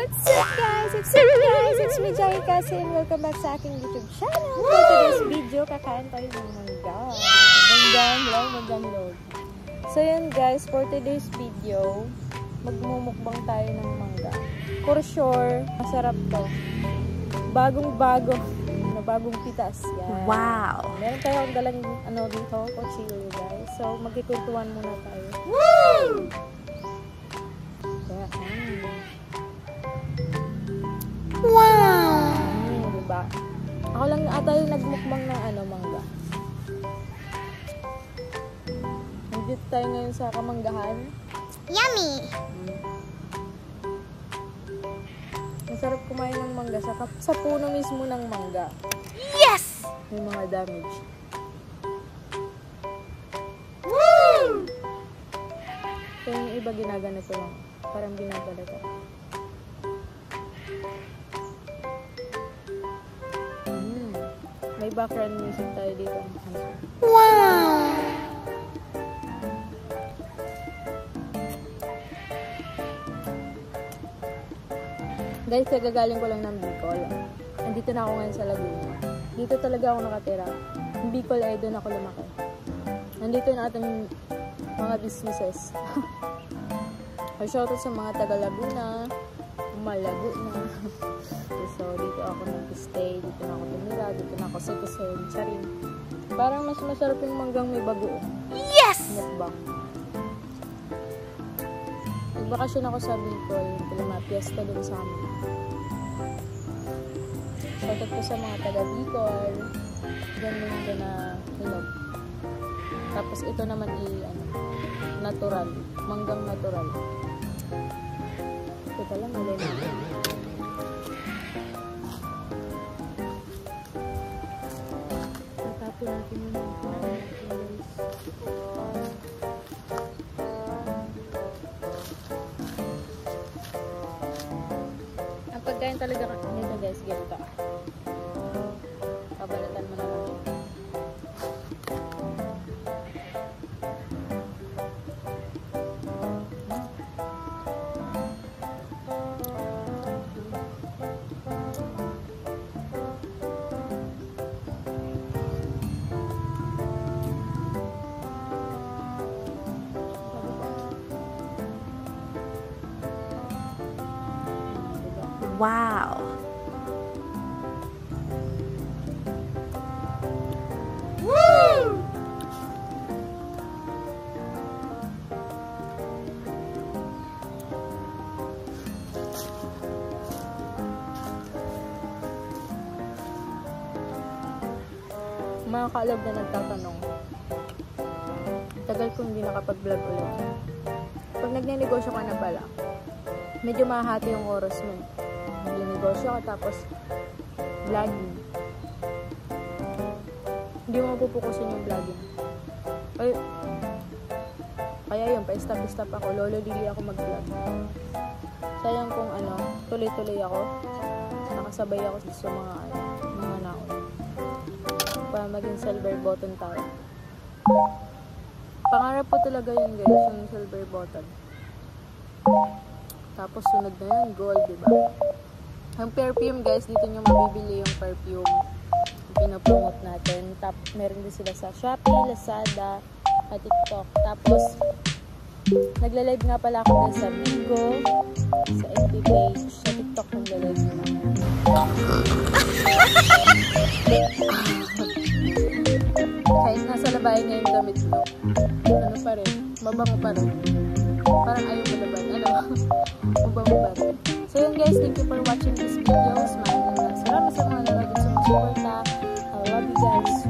What's up guys? It's me Jai kasi and welcome back sa aking YouTube channel. For today's video, kakain tayo ng mangga. Manggang log. So yun guys, for today's video, magmumukbang tayo ng mangga. For sure, masarap to. Bagong-bago. Bagong pitas. Yan. Wow! Meron tayong dalang dito, kuchilyo guys. So magkikuntuan muna tayo. Woo! Wow! Diba? Ako lang ata yung nagmukbang ng mangga. Nandito tayo ngayon sa Kamanggahan. Yummy! Masarap kumain ng mangga sa puno mismo ng mangga. Yes! May mga damage. Woo! So yung iba ginaganito lang. Parang binabalata. May background music tayo dito. Wow! Guys, kagagaling ko lang ng Bicol. Nandito na ako ngayon sa Laguna. Dito talaga ako nakatira. Yung Bicol ay doon ako lumaki. Nandito na ating mga businesses. Shoutout sa mga taga Laguna, Malago na. So, dito ako nag-stay, dito na ako tumira, dito na ako citizen, charin. Parang mas masarap yung manggang may bagoong. Yes! Mukbang. Nagbakasyon ako sa Bicol, mga piyesta doon sa amin. Shoutout ko sa mga taga Bicol, ganun din na hinog. Tapos ito naman natural, manggang natural. Ito lang, alin natin. Natapin natin yung manggang. Ang pagkain talaga nito guys, ganito. Kabalatan mo naman. Wow! Woo! Mga kaalab na nagtatanong, tagal kong hindi nakapag-vlog ulit. Pag nagnenegosyo ka na pala, medyo mahati yung oras mo. Nagnenegosyo ka tapos vlogging. Hindi mo mapupukusin yung vlogging. Kaya yun, pa-stop ako. Lolo dili ako mag-vlog. Sayang kung tuloy-tuloy ako. Nakasabay ako sa mga naon. Para maging silver button tayo. Pangarap ko talaga yun guys, yung silver button. Tapos sunod na yun, gold, diba? Ang perfume guys, dito nyo mabibili yung perfume. Pinapromote natin. Meron din sila sa Shopee, Lazada, at TikTok. Tapos, nagla-live nga pala ako guys sa Bigo, sa FB page, sa TikTok nagla-live na lang. Kahit nasa labahin niya yung damit mo, pa rin, mabango pa rin. Parang ayaw mo laban. Mabango pa rin. So yun guys, thank you for watching this video. Salamat sa mga nanonood sa mga suporta. I love you guys.